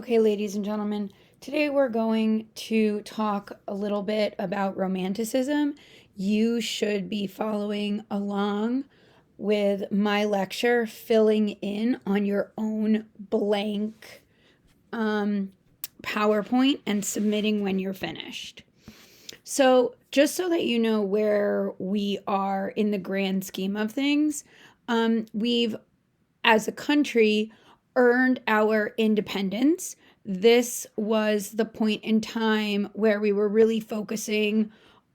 Okay, ladies and gentlemen, today we're going to talk a little bit about romanticism. You should be following along with my lecture, filling in on your own blank PowerPoint and submitting when you're finished. So, just so that you know where we are in the grand scheme of things, we've as a country earned our independence. This was the point in time where we were really focusing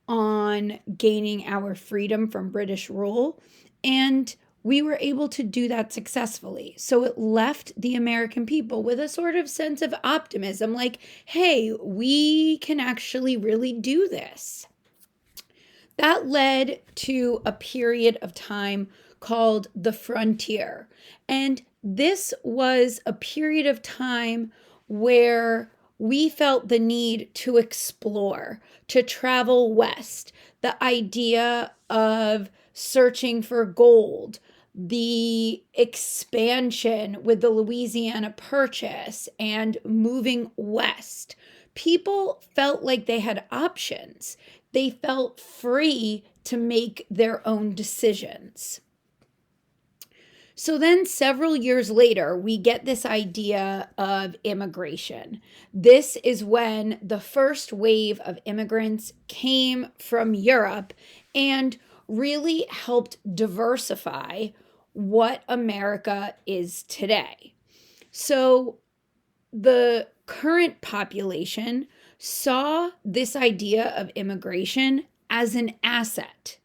on gaining our freedom from British rule. And we were able to do that successfully. So it left the American people with a sort of sense of optimism like, hey, we can actually really do this. That led to a period of time called the frontier. And this was a period of time where we felt the need to explore, to travel west. The idea of searching for gold, the expansion with the Louisiana Purchase, and moving west. People felt like they had options. They felt free to make their own decisions. So then, several years later, we get this idea of immigration. This is when the first wave of immigrants came from Europe and really helped diversify what America is today. So, the current population saw this idea of immigration as an asset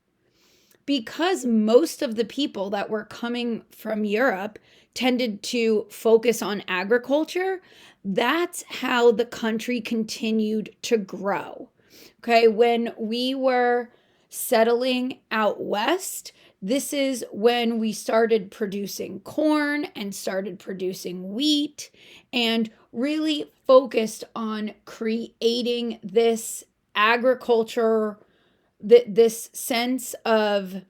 because most of the people that were coming from Europe tended to focus on agriculture. That's how the country continued to grow. Okay, when we were settling out west, this is when we started producing corn and started producing wheat and really focused on creating this agriculture, this sense of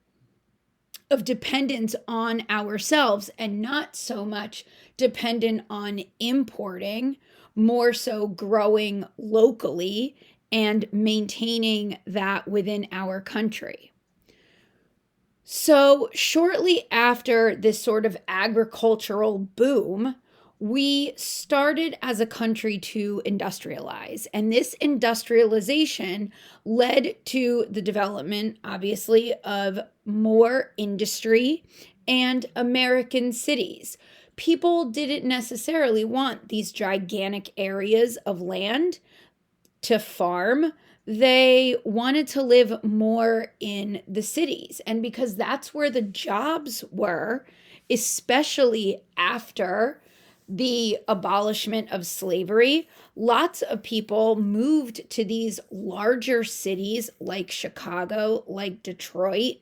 dependence on ourselves and not so much dependent on importing, more so growing locally and maintaining that within our country. So, shortly after this sort of agricultural boom, we started as a country to industrialize. And this industrialization led to the development, obviously, of more industry and American cities. People didn't necessarily want these gigantic areas of land to farm. They wanted to live more in the cities. And because that's where the jobs were, especially after the abolishment of slavery, lots of people moved to these larger cities like Chicago, like Detroit,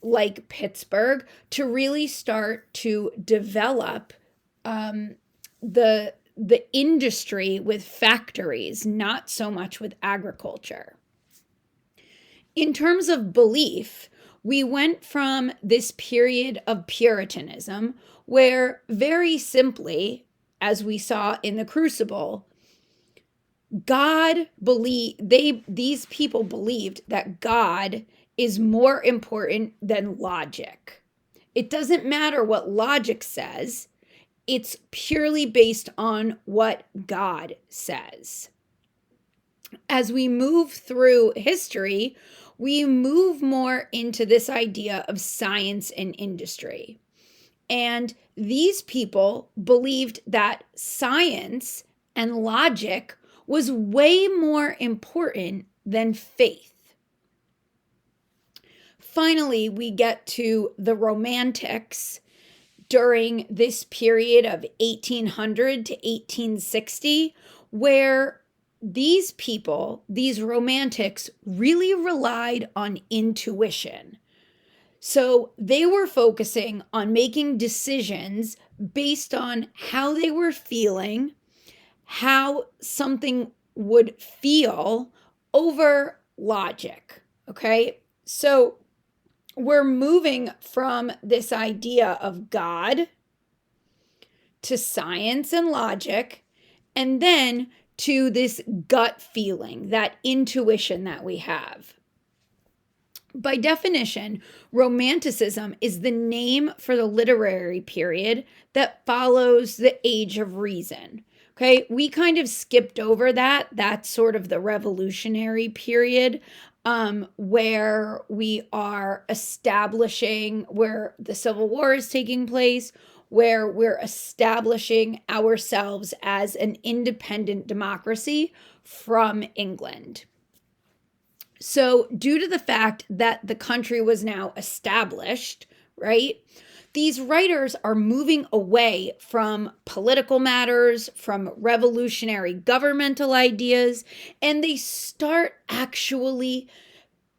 like Pittsburgh, to really start to develop the industry with factories, not so much with agriculture. In terms of belief, we went from this period of Puritanism where, very simply, as we saw in the Crucible, these people believed that God is more important than logic. It doesn't matter what logic says, it's purely based on what God says. As we move through history, we move more into this idea of science and industry. And these people believed that science and logic was way more important than faith. Finally, we get to the Romantics during this period of 1800 to 1860, where these people, these romantics, really relied on intuition. So they were focusing on making decisions based on how they were feeling, how something would feel over logic. Okay. So we're moving from this idea of God to science and logic, and then to this gut feeling, that intuition that we have. By definition, Romanticism is the name for the literary period that follows the Age of Reason. Okay, we kind of skipped over that. That's sort of the revolutionary period, where we are establishing, where the Civil War is taking place, where we're establishing ourselves as an independent democracy from England. So, due to the fact that the country was now established, right, these writers are moving away from political matters, from revolutionary governmental ideas, and they start actually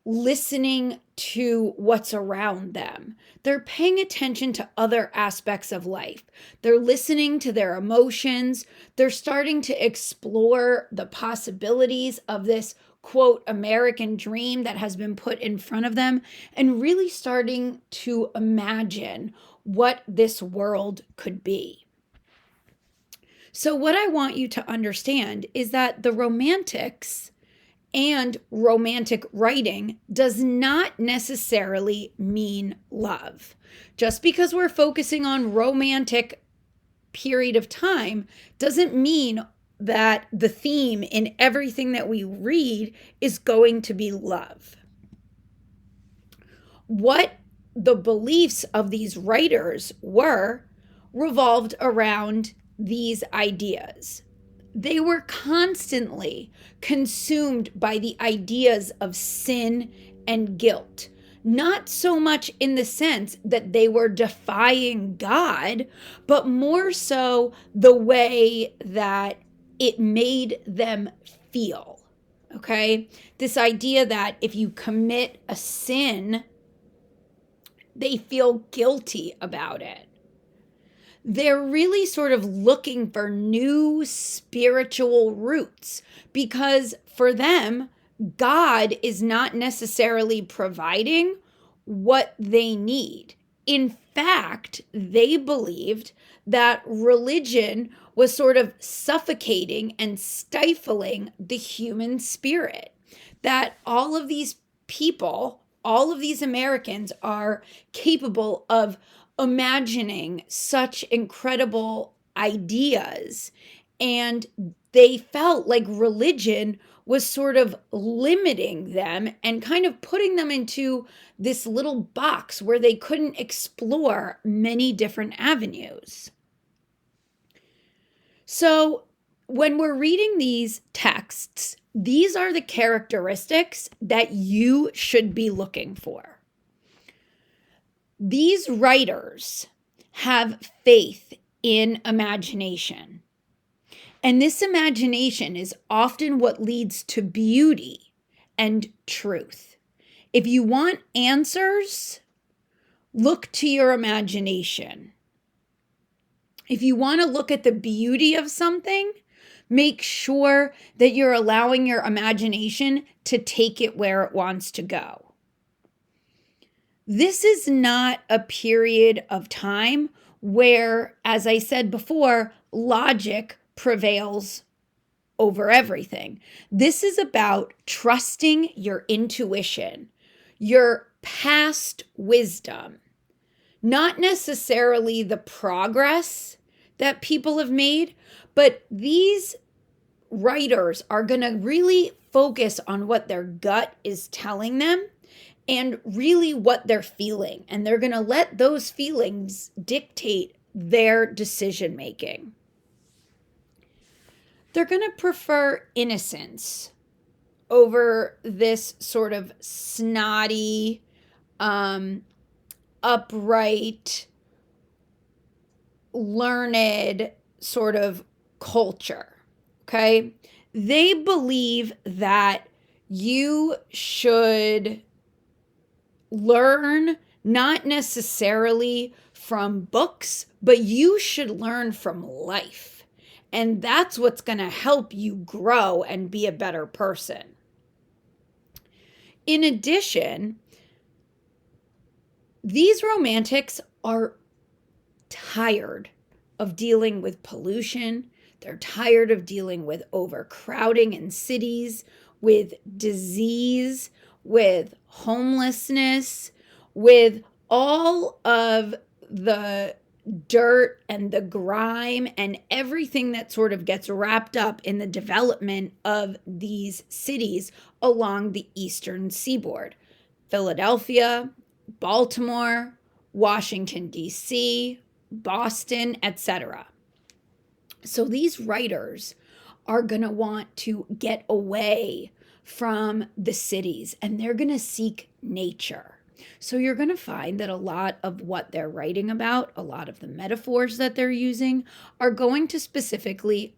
listening to what's around them. They're paying attention to other aspects of life. They're listening to their emotions. They're starting to explore the possibilities of this, quote, American dream that has been put in front of them, and really starting to imagine what this world could be. So, what I want you to understand is that the Romantics and romantic writing does not necessarily mean love. Just because we're focusing on romantic period of time doesn't mean that the theme in everything that we read is going to be love. What the beliefs of these writers were revolved around these ideas. They were constantly consumed by the ideas of sin and guilt, not so much in the sense that they were defying God, but more so the way that it made them feel. Okay? This idea that if you commit a sin, they feel guilty about it. They're really sort of looking for new spiritual roots because for them, God is not necessarily providing what they need. In fact, they believed that religion was sort of suffocating and stifling the human spirit, that all of these people, all of these Americans are capable of imagining such incredible ideas, and they felt like religion was sort of limiting them and kind of putting them into this little box where they couldn't explore many different avenues. So when we're reading these texts, these are the characteristics that you should be looking for. These writers have faith in imagination. And this imagination is often what leads to beauty and truth. If you want answers, look to your imagination. If you want to look at the beauty of something, make sure that you're allowing your imagination to take it where it wants to go. This is not a period of time where, as I said before, logic prevails over everything. This is about trusting your intuition, your past wisdom, not necessarily the progress that people have made, but these writers are going to really focus on what their gut is telling them and really what they're feeling. And they're going to let those feelings dictate their decision making. They're going to prefer innocence over this sort of snotty, upright, learned sort of culture. Okay? They believe that you should learn not necessarily from books, but you should learn from life. And that's what's going to help you grow and be a better person. In addition, these romantics are tired of dealing with pollution. They're tired of dealing with overcrowding in cities, with disease, with homelessness, with all of the dirt and the grime and everything that sort of gets wrapped up in the development of these cities along the eastern seaboard. Philadelphia, Baltimore, Washington, D.C., Boston, etc. So these writers are going to want to get away from the cities and they're going to seek nature. So you're going to find that a lot of what they're writing about, a lot of the metaphors that they're using, are going to specifically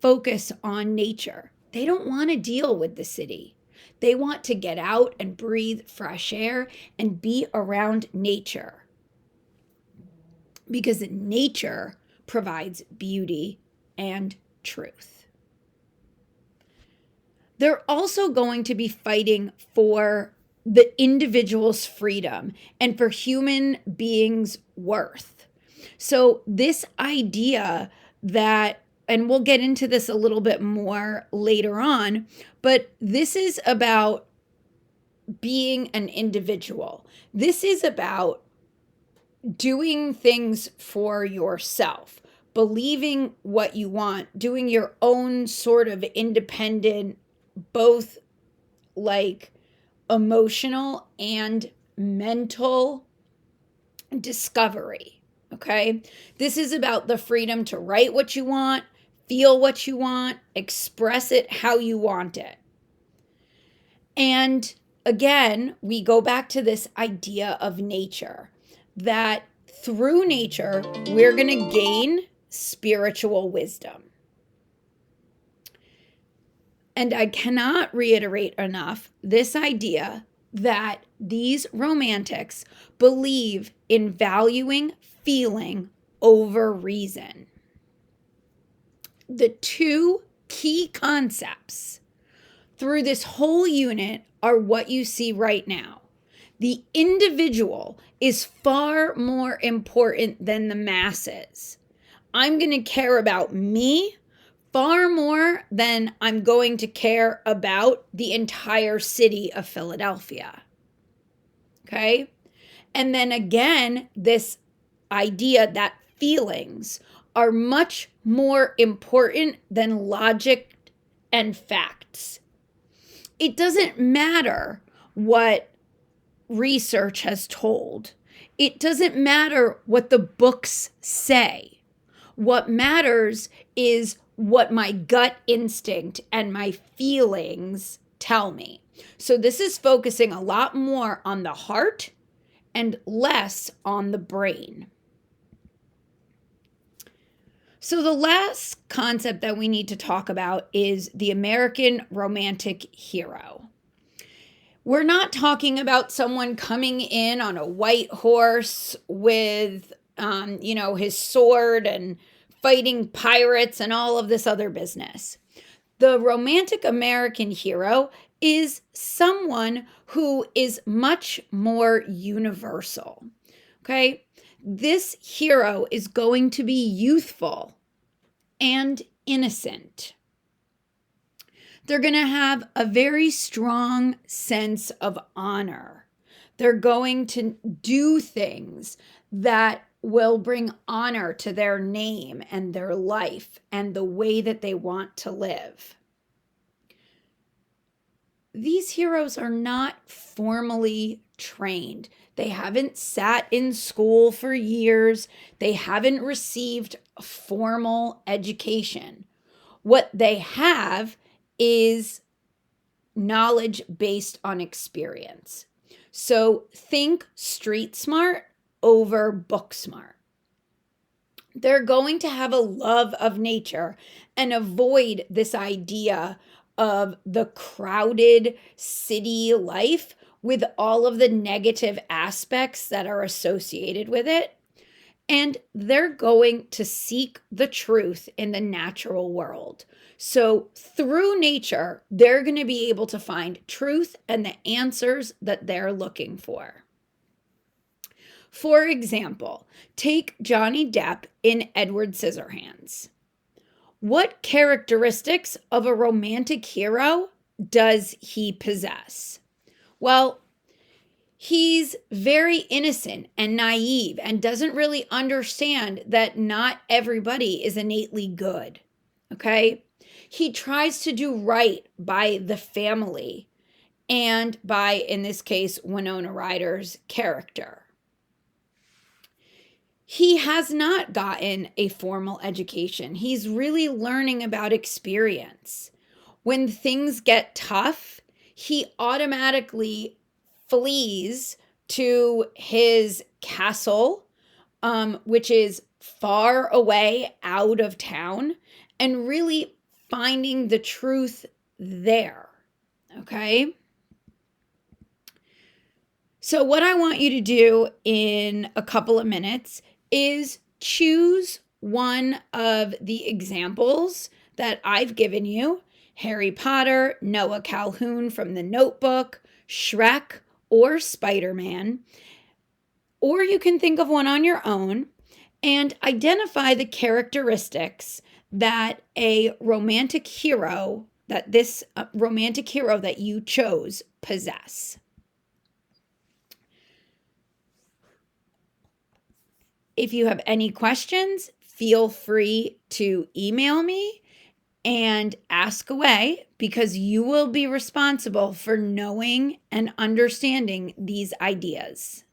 focus on nature. They don't want to deal with the city. They want to get out and breathe fresh air and be around nature. Because nature provides beauty and truth. They're also going to be fighting for the individual's freedom and for human beings' worth. So this idea that, and we'll get into this a little bit more later on, but this is about being an individual. This is about doing things for yourself, believing what you want, doing your own sort of independent, both like emotional and mental discovery. Okay. This is about the freedom to write what you want, feel what you want, express it how you want it. And again, we go back to this idea of nature, that through nature, we're going to gain spiritual wisdom. And I cannot reiterate enough this idea that these romantics believe in valuing feeling over reason. The two key concepts through this whole unit are what you see right now. The individual is far more important than the masses. I'm going to care about me far more than I'm going to care about the entire city of Philadelphia. Okay? And then again, this idea that feelings are much more important than logic and facts. It doesn't matter what research has told. It doesn't matter what the books say. What matters is what my gut instinct and my feelings tell me. So this is focusing a lot more on the heart and less on the brain. So the last concept that we need to talk about is the American romantic hero. We're not talking about someone coming in on a white horse with, his sword and fighting pirates and all of this other business. The romantic American hero is someone who is much more universal. Okay? This hero is going to be youthful and innocent. They're going to have a very strong sense of honor. They're going to do things that will bring honor to their name and their life and the way that they want to live. These heroes are not formally trained. They haven't sat in school for years. They haven't received a formal education. What they have is knowledge based on experience. So think street smart over book smart. They're going to have a love of nature and avoid this idea of the crowded city life with all of the negative aspects that are associated with it. And they're going to seek the truth in the natural world. So through nature, they're going to be able to find truth and the answers that they're looking for. For example, take Johnny Depp in Edward Scissorhands. What characteristics of a romantic hero does he possess? Well, he's very innocent and naive and doesn't really understand that not everybody is innately good. Okay? He tries to do right by the family and by, in this case, Winona Ryder's character. He has not gotten a formal education. He's really learning about experience. When things get tough, he automatically flees to his castle, which is far away out of town, and really finding the truth there. Okay? So, what I want you to do in a couple of minutes is choose one of the examples that I've given you: Harry Potter, Noah Calhoun from The Notebook, Shrek, or Spider-Man. Or you can think of one on your own and identify the characteristics that a romantic hero, that this romantic hero that you chose, possess. If you have any questions, feel free to email me and ask away, because you will be responsible for knowing and understanding these ideas.